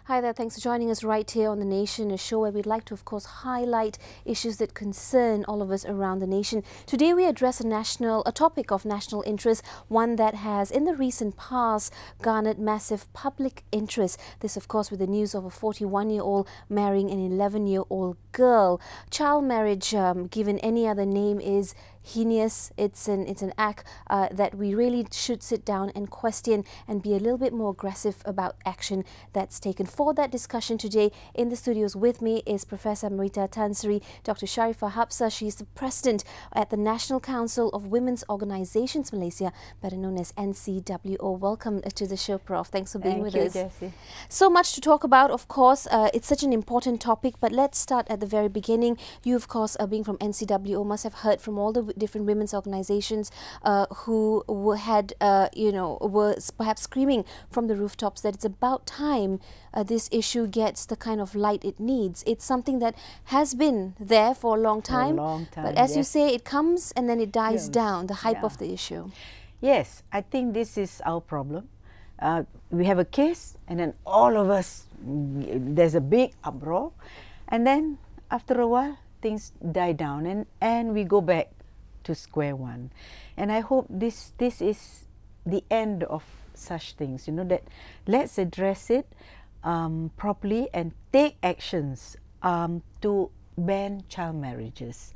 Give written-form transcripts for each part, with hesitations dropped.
Hi there, thanks for joining us right here on The Nation, a show where we'd like to, of course, highlight issues that concern all of us around the nation. Today we address a topic of national interest, one that has, in the recent past, garnered massive public interest. This, of course, with the news of a 41-year-old marrying an 11-year-old girl. Child marriage, given any other name, is heinous. It's an act that we really should sit down and question and be a little bit more aggressive about action that's taken. For that discussion today, in the studios with me is Professor Amrita Tansri, Dr. Sharifah Hapsah. She's the president at the National Council of Women's Organisations Malaysia, better known as NCWO. Welcome to the show, Prof. Thanks for being with us. Jessie. So much to talk about, of course. It's such an important topic, but let's start at the very beginning. You, of course, being from NCWO, must have heard from all the different women's organisations who were perhaps screaming from the rooftops that it's about time this issue gets the kind of light it needs. It's something that has been there for a long time, but as you say, it comes and then it dies down, the hype of the issue. Yes, I think this is our problem. We have a case and then all of us, there's a big uproar, and then after a while things die down and we go back to square one. And I hope this is the end of such things, you know, that let's address it properly and take actions to ban child marriages.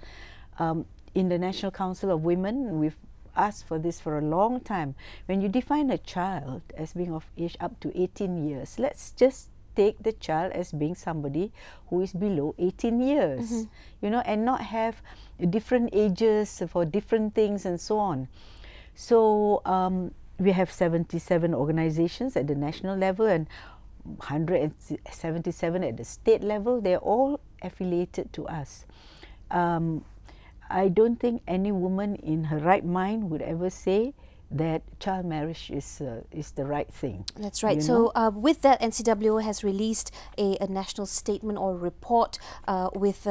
In the National Council of Women, we've asked for this for a long time. When you define a child as being of age up to 18 years, let's just take the child as being somebody who is below 18 years, you know, and not have different ages for different things and so on. So we have 77 organizations at the national level and 177 at the state level. They're all affiliated to us. I don't think any woman in her right mind would ever say that child marriage is the right thing. That's right. So with that, NCWO has released a national statement or report with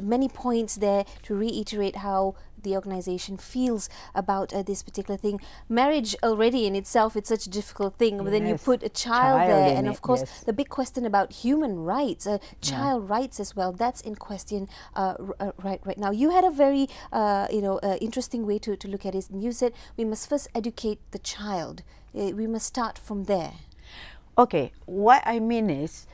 many points there to reiterate how the organization feels about this particular thing. Marriage already in itself, it's such a difficult thing, but then you put a child there, and of course the big question about human rights, child rights as well, that's in question right now. You had a very interesting way to look at it, and you said we must first educate the child. We must start from there. Okay, what I mean is,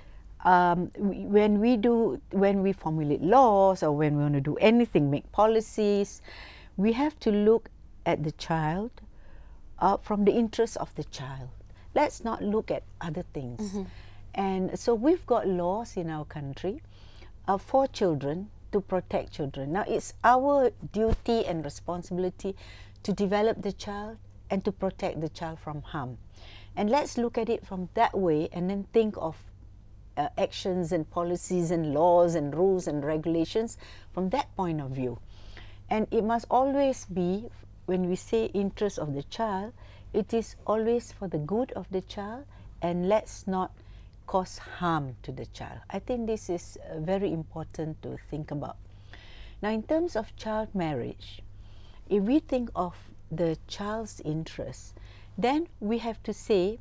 when we formulate laws or when we want to do anything, make policies, we have to look at the child from the interest of the child. Let's not look at other things. And so we've got laws in our country for children, to protect children. Now it's our duty and responsibility to develop the child and to protect the child from harm. And let's look at it from that way and then think of actions and policies and laws and rules and regulations from that point of view. And it must always be, when we say interest of the child, it is always for the good of the child, and let's not cause harm to the child. I think this is very important to think about. Now, in terms of child marriage, if we think of the child's interest, then we have to say,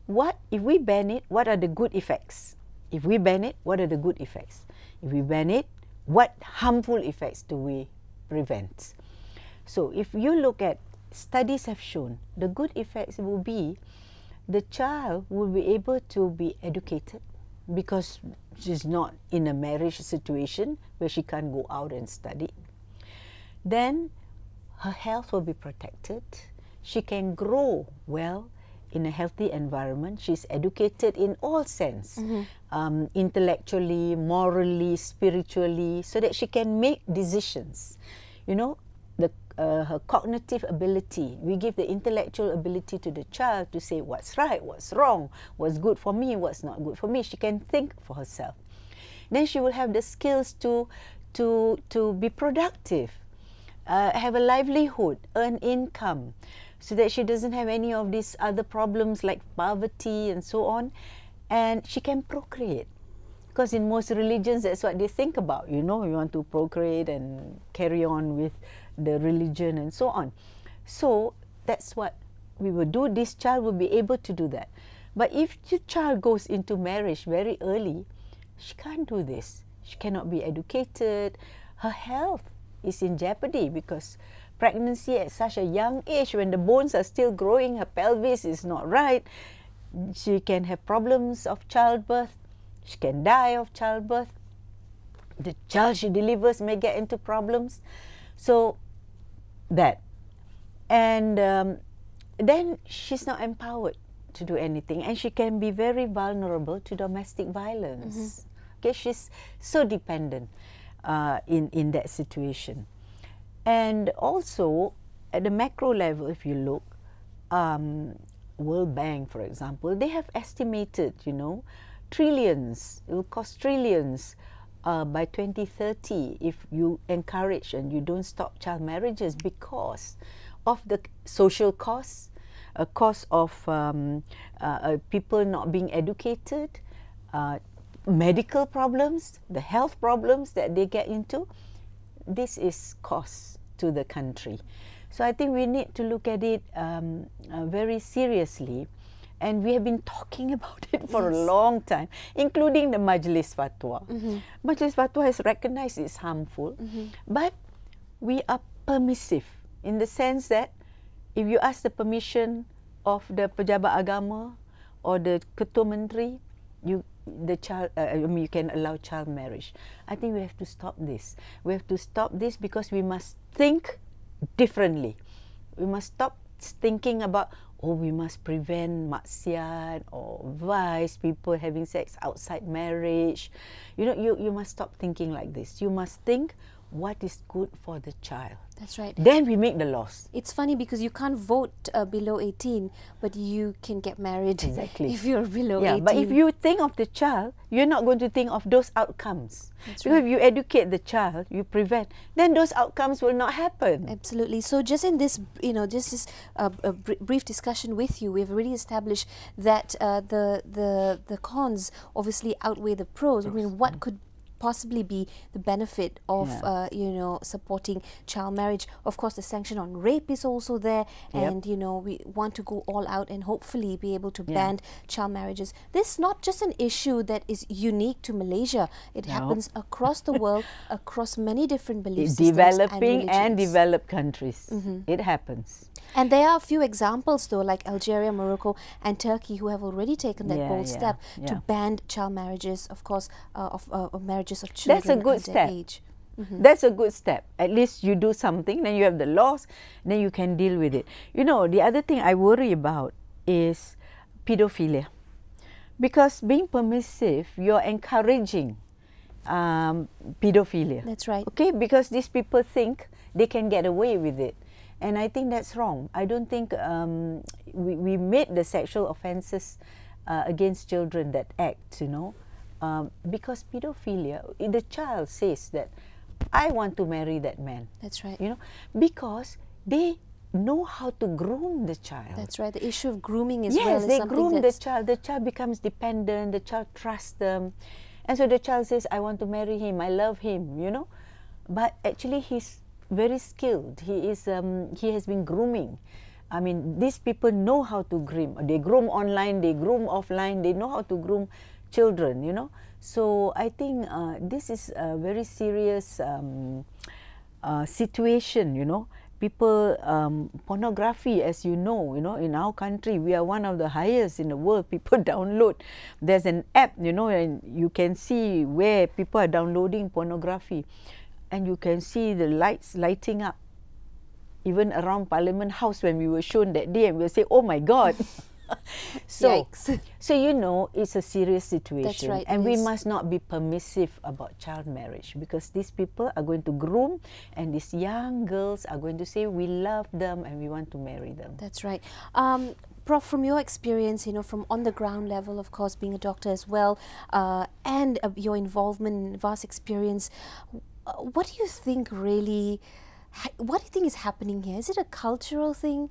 what if we ban it, what are the good effects? If we ban it, what are the good effects? If we ban it, what harmful effects do we prevent? So if you look at, studies have shown, the good effects will be the child will be able to be educated because she's not in a marriage situation where she can't go out and study. Then her health will be protected. She can grow well in a healthy environment. She's educated in all sense, intellectually, morally, spiritually, so that she can make decisions. You know, her cognitive ability, we give the intellectual ability to the child to say what's right, what's wrong, what's good for me, what's not good for me. She can think for herself. Then she will have the skills to be productive, have a livelihood, earn income, so that she doesn't have any of these other problems like poverty and so on, and she can procreate. Because in most religions, that's what they think about, you know, you want to procreate and carry on with the religion and so on. So that's what we will do. This child will be able to do that. But if the child goes into marriage very early, she can't do this. She cannot be educated. Her health is in jeopardy because pregnancy at such a young age, when the bones are still growing, her pelvis is not right. She can have problems of childbirth. She can die of childbirth. The child she delivers may get into problems. So that. And then she's not empowered to do anything, and she can be very vulnerable to domestic violence. Okay, she's so dependent in that situation. And also at the macro level, if you look, World Bank, for example, they have estimated, you know, trillions. It will cost trillions by 2030 if you encourage and you don't stop child marriages because of the social costs, a cost of people not being educated, medical problems, the health problems that they get into. This is cost to the country. So I think we need to look at it very seriously. And we have been talking about it for a long time, including the Majlis Fatwa. Majlis Fatwa has recognized it's harmful, but we are permissive in the sense that if you ask the permission of the pejabat agama or the ketua menteri, you can allow child marriage. I think we have to stop this. We have to stop this because we must think differently. We must stop thinking about, oh, we must prevent maksiat or vice, people having sex outside marriage. You know, you must stop thinking like this. You must think what is good for the child. That's right. Then we make the laws. It's funny because you can't vote below 18, but you can get married if you're below 18. But if you think of the child, you're not going to think of those outcomes. That's because right. if you educate the child, you prevent, then those outcomes will not happen. Absolutely. So just in this, just this brief discussion with you, we've already established that the cons obviously outweigh the pros. I mean, what could possibly be the benefit of supporting child marriage? Of course, the sanction on rape is also there, and we want to go all out and hopefully be able to ban child marriages. This is not just an issue that is unique to Malaysia. It happens across the world, across many different belief systems, developing and developed countries. It happens. And there are a few examples, though, like Algeria, Morocco, and Turkey, who have already taken that bold step to ban child marriages, of course, of marriages of children. That's a good step. Age. That's a good step. At least you do something, then you have the laws, then you can deal with it. You know, the other thing I worry about is pedophilia. Because being permissive, you're encouraging pedophilia. That's right. Okay, because these people think they can get away with it. And I think that's wrong. I don't think we made the sexual offences against children that act, because pedophilia, the child says that, I want to marry that man. That's right. Because they know how to groom the child. That's right. The issue of grooming as well is they something groom the child. The child becomes dependent. The child trusts them. And so the child says, I want to marry him. I love him, But actually he's very skilled. He has been grooming. I mean, these people know how to groom. They groom online, they groom offline, they know how to groom children, So I think this is a very serious situation, People, pornography, as you know, in our country, we are one of the highest in the world. People download. There's an app, and you can see where people are downloading pornography. And you can see the lights lighting up, even around Parliament House when we were shown that day, and we'll say, "Oh my God!" So it's a serious situation. That's right, and we must not be permissive about child marriage, because these people are going to groom, and these young girls are going to say, "We love them and we want to marry them." That's right. Prof, from your experience, from on the ground level, of course, being a doctor as well, and your involvement and vast experience, what do you think really, what do you think is happening here? Is it a cultural thing?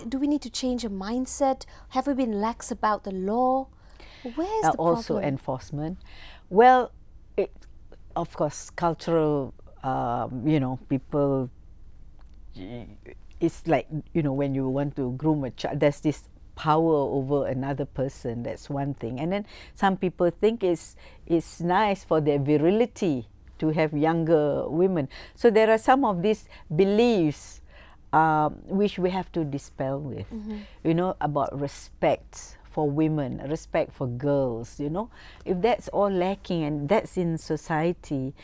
Do we need to change a mindset? Have we been lax about the law? Where is the problem? Also enforcement. Well, of course, cultural, people, it's like, when you want to groom a child, there's this power over another person. That's one thing. And then some people think it's nice for their virility to have younger women. So there are some of these beliefs which we have to dispel with, you know, about respect for women, respect for girls, you know. If that's all lacking and that's in society,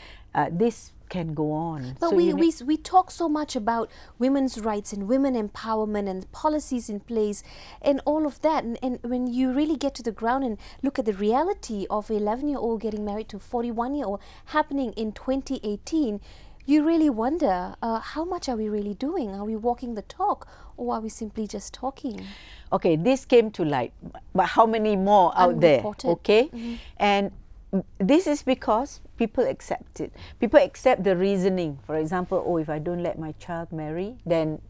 this can go on. But so we talk so much about women's rights and women empowerment and policies in place and all of that. And when you really get to the ground and look at the reality of an 11-year-old getting married to a 41-year-old happening in 2018, you really wonder, how much are we really doing? Are we walking the talk, or are we simply just talking? Okay, this came to light, but how many more out there? Okay, and this is because people accept it. People accept the reasoning. For example, oh, if I don't let my child marry, then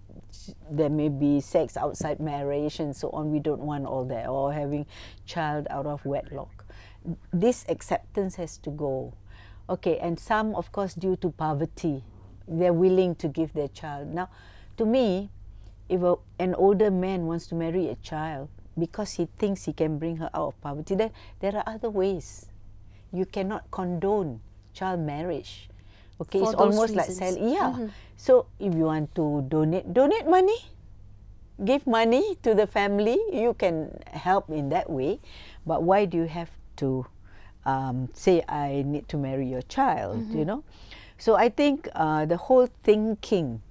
there may be sex outside marriage and so on. We don't want all that, or having child out of wedlock. This acceptance has to go. Okay, and some, of course, due to poverty, they're willing to give their child. Now, to me, if an older man wants to marry a child because he thinks he can bring her out of poverty, then there are other ways. You cannot condone child marriage. Okay, it's almost like selling. Yeah. So if you want to donate money, give money to the family. You can help in that way. But why do you have to say I need to marry your child? You know. So I think the whole thinking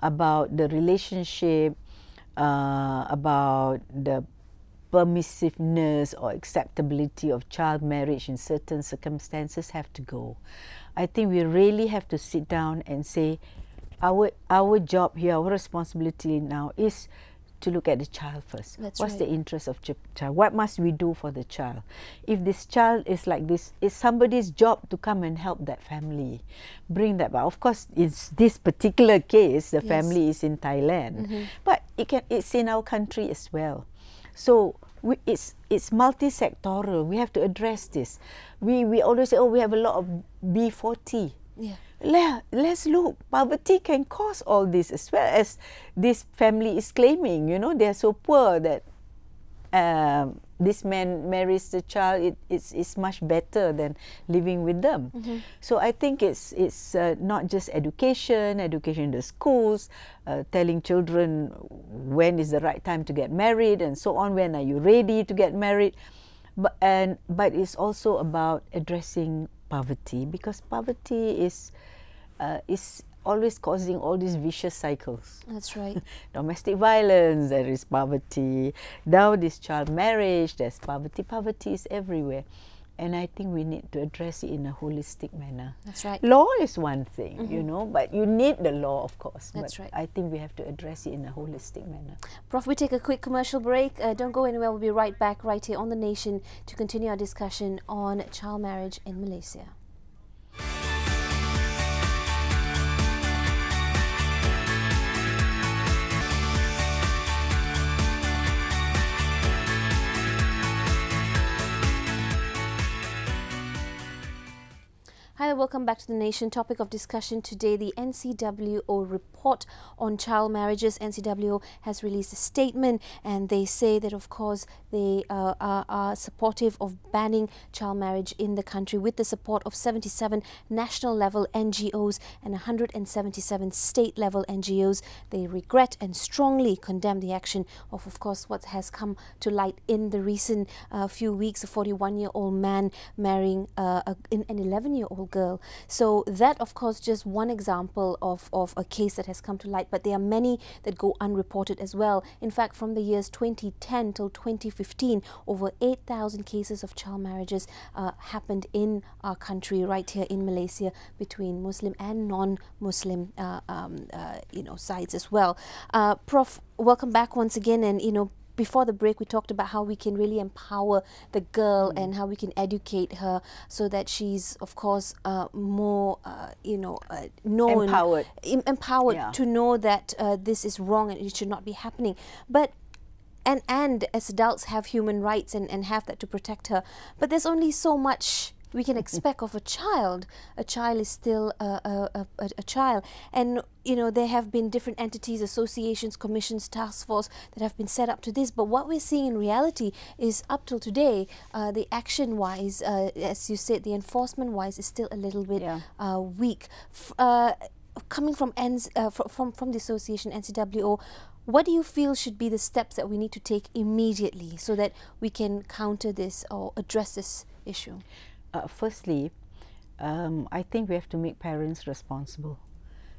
about the relationship, about the permissiveness or acceptability of child marriage in certain circumstances have to go. I think we really have to sit down and say our job here, our responsibility now is to look at the child first. What's the interest of the child? What must we do for the child? If this child is like this, it's somebody's job to come and help that family, bring that back. Of course, it's this particular case, the family is in Thailand, but it's in our country as well. So it's multi-sectoral. We have to address this. We always say, oh, we have a lot of B40. Yeah. Let's look. Poverty can cause all this, as well as this family is claiming. You know, they are so poor that this man marries the child. It's much better than living with them. So I think it's not just education in the schools, telling children when is the right time to get married and so on. When are you ready to get married? But it's also about addressing poverty, because poverty is always causing all these vicious cycles. That's right. Domestic violence, there is poverty. Now this child marriage, there's poverty. Poverty is everywhere. And I think we need to address it in a holistic manner. That's right. Law is one thing, you know, but you need the law, of course. That's right. I think we have to address it in a holistic manner. Prof, we take a quick commercial break. Don't go anywhere. We'll be right back right here on The Nation to continue our discussion on child marriage in Malaysia. Hi, welcome back to The Nation. Topic of discussion today, the NCWO report on child marriages. NCWO has released a statement and they say that, of course, they are supportive of banning child marriage in the country with the support of 77 national level NGOs and 177 state level NGOs. They regret and strongly condemn the action of course, what has come to light in the recent few weeks, a 41-year-old man marrying an 11-year-old girl. So that, of course, just one example of a case that has come to light, but there are many that go unreported as well. In fact, from the years 2010 till 2015, over 8,000 cases of child marriages happened in our country, right here in Malaysia, between Muslim and non-Muslim sides as well. Prof, welcome back once again, and before the break, we talked about how we can really empower the girl and how we can educate her so that she's, of course, more, known, empowered to know that this is wrong and it should not be happening. But and as adults have human rights and have that to protect her. But there's only so much we can expect of a child. A child is still a child. And, you know, there have been different entities, associations, commissions, task force that have been set up to this. But what we're seeing in reality is up till today, the action-wise, as you said, the enforcement-wise is still a little bit weak. Coming from from the association NCWO, what do you feel should be the steps that we need to take immediately so that we can counter this or address this issue? Firstly, I think we have to make parents responsible.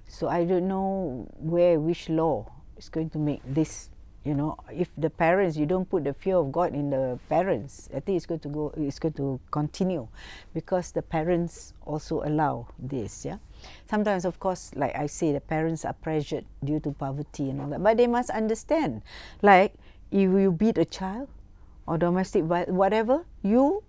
So I don't know which law is going to make this. You know, if the parents, you don't put the fear of God in the parents, I think it's going to continue, because the parents also allow this. Yeah, sometimes, of course, like I say, the parents are pressured due to poverty and all that, but they must understand, like, if you beat a child or domestic violence, whatever, you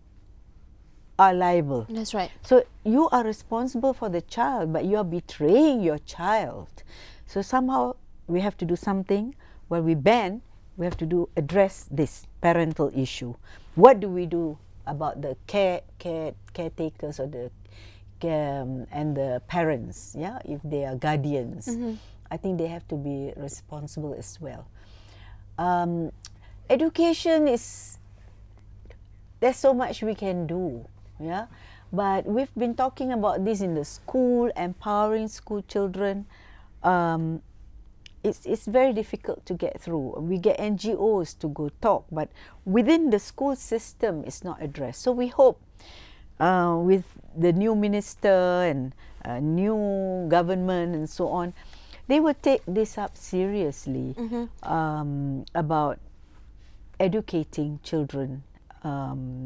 are liable. That's right. So you are responsible for the child, but you are betraying your child. So somehow we have to do something. Well, we have to address this parental issue. What do we do about the caretakers or the and the parents? Yeah, if they are guardians, I think they have to be responsible as well. Education is, there's so much we can do. Yeah, but we've been talking about this in the school, empowering school children. It's very difficult to get through. We get NGOs to go talk, but within the school system, it's not addressed. So we hope with the new minister and new government and so on, they will take this up seriously about educating children,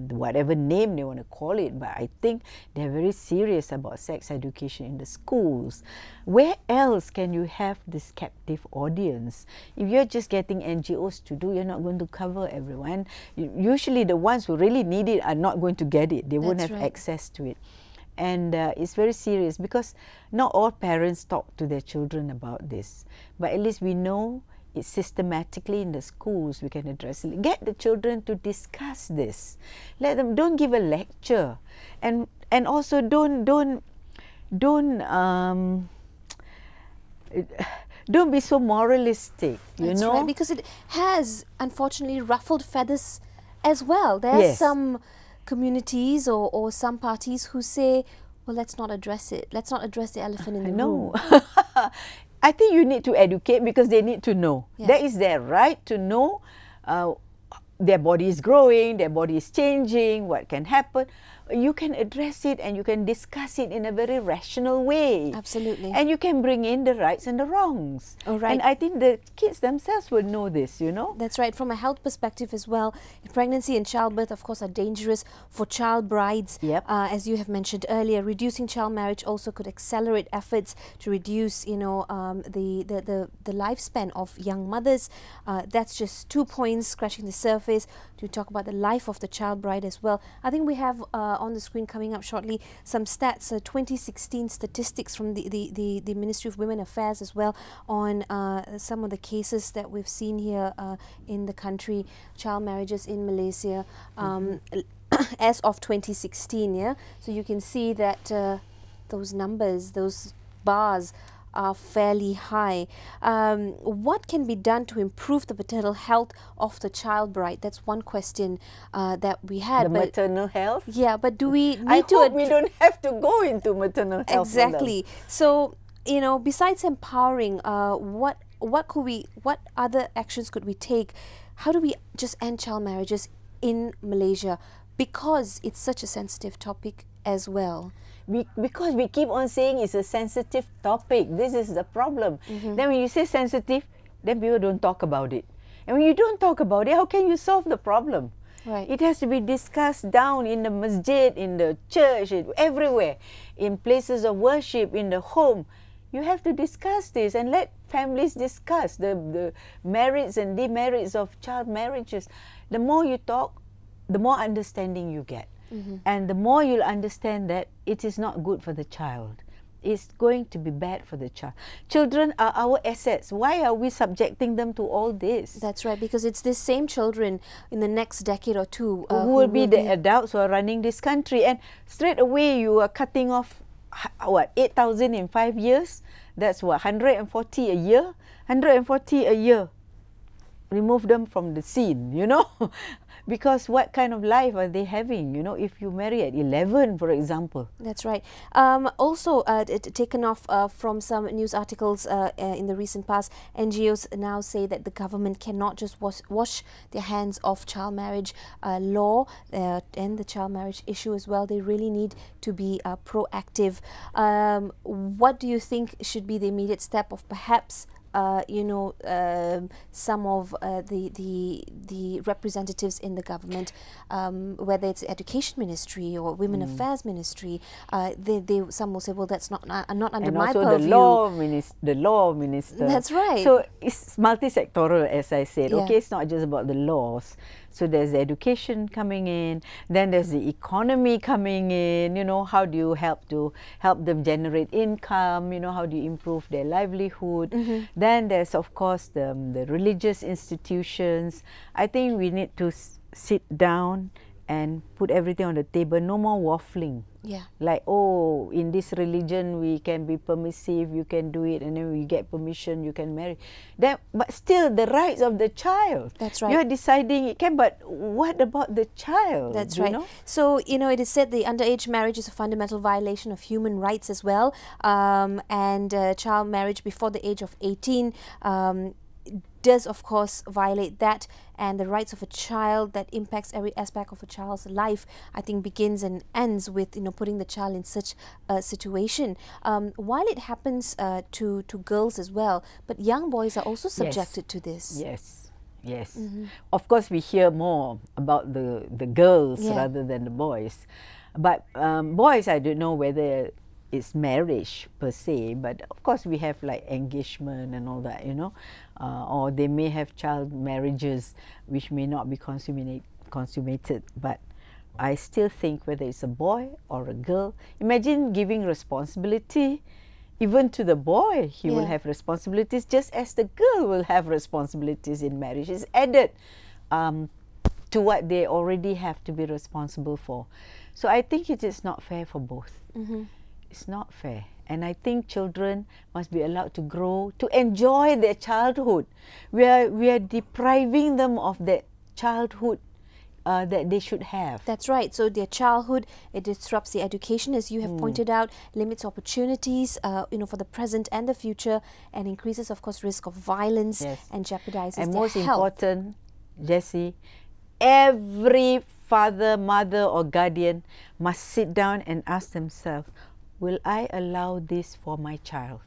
whatever name they want to call it, but I think they're very serious about sex education in the schools. Where else can you have this captive audience? If you're just getting NGOs to do, you're not going to cover everyone. Usually the ones who really need it are not going to get it. They won't have access to it. And it's very serious, because not all parents talk to their children about this. But at least we know it's systematically in the schools. We can address it. Get the children to discuss this. Let them, don't give a lecture, and also don't be so moralistic. That's know, right, because it has unfortunately ruffled feathers as well. There are some communities or some parties who say, well, let's not address it. Let's not address the elephant in the room. I think you need to educate, because they need to know. That is their right to know. Their body is growing, their body is changing, what can happen. You can address it and you can discuss it in a very rational way. Absolutely. And you can bring in the rights and the wrongs. And I think the kids themselves will know this, you know. That's right. From a health perspective as well, pregnancy and childbirth, of course, are dangerous for child brides. As you have mentioned earlier, reducing child marriage also could accelerate efforts to reduce, you know, the lifespan of young mothers. That's just 2 points scratching the surface. To talk about the life of the child bride as well. I think we have on the screen coming up shortly some stats, 2016 statistics from the Ministry of Women Affairs as well on some of the cases that we've seen here in the country, child marriages in Malaysia as of 2016. Yeah, so you can see that those numbers, those bars are fairly high. What can be done to improve the maternal health of the child bride? That's one question that we had. The maternal health? Yeah, but do we need I hope we don't have to go into maternal health. Exactly. So, you know, besides empowering, what other actions could we take? How do we just end child marriages in Malaysia? Because it's such a sensitive topic as well. Because we keep on saying it's a sensitive topic. This is the problem. Then when you say sensitive, then people don't talk about it. And when you don't talk about it, how can you solve the problem? Right. It has to be discussed down in the masjid, in the church, everywhere, in places of worship, in the home. You have to discuss this and let families discuss the merits and demerits of child marriages. The more you talk, the more understanding you get. And the more you'll understand that it is not good for the child. it's going to be bad for the child. Children are our assets. Why are we subjecting them to all this? That's right, because it's these same children in the next decade or two who will be the adults who are running this country. And straight away you are cutting off, what, 8,000 in 5 years? That's what, 140 a year? 140 a year. Remove them from the scene, you know. Because what kind of life are they having, you know, if you marry at 11, for example? That's right. Also, taken off from some news articles in the recent past, NGOs now say that the government cannot just wash their hands off child marriage law and the child marriage issue as well. They really need to be proactive. What do you think should be the immediate step of perhaps some of the representatives in the government, whether it's the Education Ministry or Women Affairs Ministry, some will say, well, that's not under my purview. And also the law minister. That's right. So it's multi-sectoral, as I said. Yeah. Okay, it's not just about the laws. So there's the education coming in, then there's the economy coming in, you know, how do you help them generate income, you know, how do you improve their livelihood. Then there's, of course, the religious institutions. I think we need to sit down and put everything on the table, no more waffling. Yeah. Like, oh, in this religion we can be permissive, you can do it, and then we get permission, you can marry. But still, the rights of the child. That's right. You're deciding it can, but what about the child? That's right. Know? So, you know, it is said the underage marriage is a fundamental violation of human rights as well, and child marriage before the age of 18 does, of course, violate that, and the rights of a child that impacts every aspect of a child's life, I think, begins and ends with, you know, putting the child in such a situation. While it happens to girls as well, but young boys are also subjected to this. Yes, yes. Of course, we hear more about the girls rather than the boys. But boys, I don't know whether it's marriage per se, but of course we have like engagement and all that, you know, or they may have child marriages which may not be consummated, but I still think whether it's a boy or a girl, imagine giving responsibility even to the boy. He will have responsibilities just as the girl will have responsibilities in marriage. It's added to what they already have to be responsible for. So I think it is not fair for both. It's not fair. And I think children must be allowed to grow, to enjoy their childhood. We are depriving them of that childhood that they should have. That's right. So their childhood, it disrupts the education, as you have pointed out, limits opportunities, you know, for the present and the future, and increases, of course, risk of violence and jeopardizes and their most health. important, Jessie, every father, mother or guardian must sit down and ask themselves, will I allow this for my child?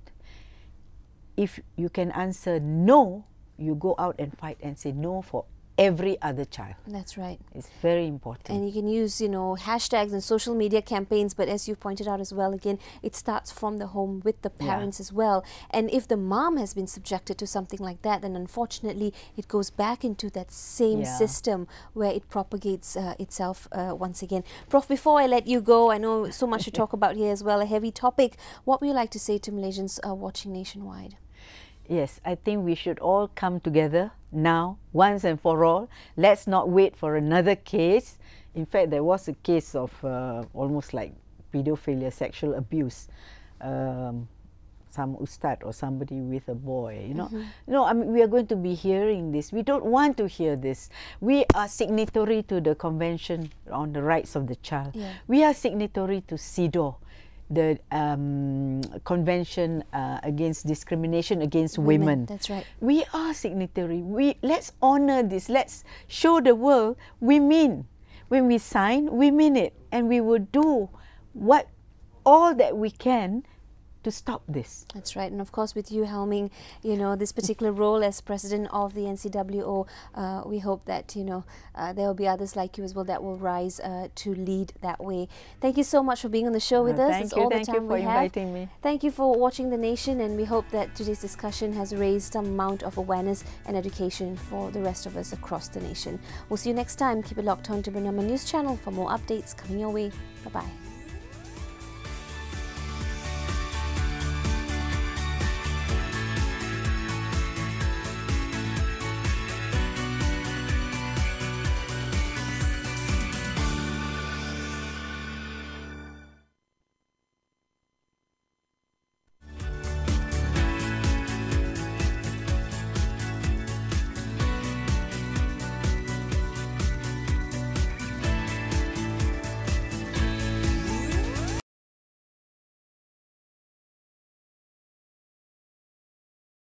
If you can answer no, you go out and fight and say no for every other child. That's right. It's very important. And you can use, you know, hashtags and social media campaigns, but as you pointed out as well, again, it starts from the home with the parents as well. And if the mom has been subjected to something like that, then unfortunately it goes back into that same system where it propagates itself once again. Prof, before I let you go, I know so much to talk about here as well, a heavy topic. What would you like to say to Malaysians watching nationwide? Yes, I think we should all come together now, once and for all. Let's not wait for another case. In fact, there was a case of almost like pedophilia, sexual abuse. Some ustad or somebody with a boy, you know. No, I mean, we are going to be hearing this. We don't want to hear this. We are signatory to the Convention on the Rights of the Child. We are signatory to CEDAW, the Convention against Discrimination against Women. That's right. We are signatory. Let's honor this. Let's show the world we mean. When we sign, we mean it, and we will do all that we can to stop this. That's right. And of course, with you helming, you know, this particular role as president of the NCWO, we hope that, you know, there will be others like you as well that will rise to lead that way. Thank you so much for being on the show with us. Thank you. Thank you for inviting me. Thank you for watching The Nation, and we hope that today's discussion has raised some amount of awareness and education for the rest of us across the nation. We'll see you next time. Keep it locked on to Bernama News Channel for more updates coming your way. Bye-bye.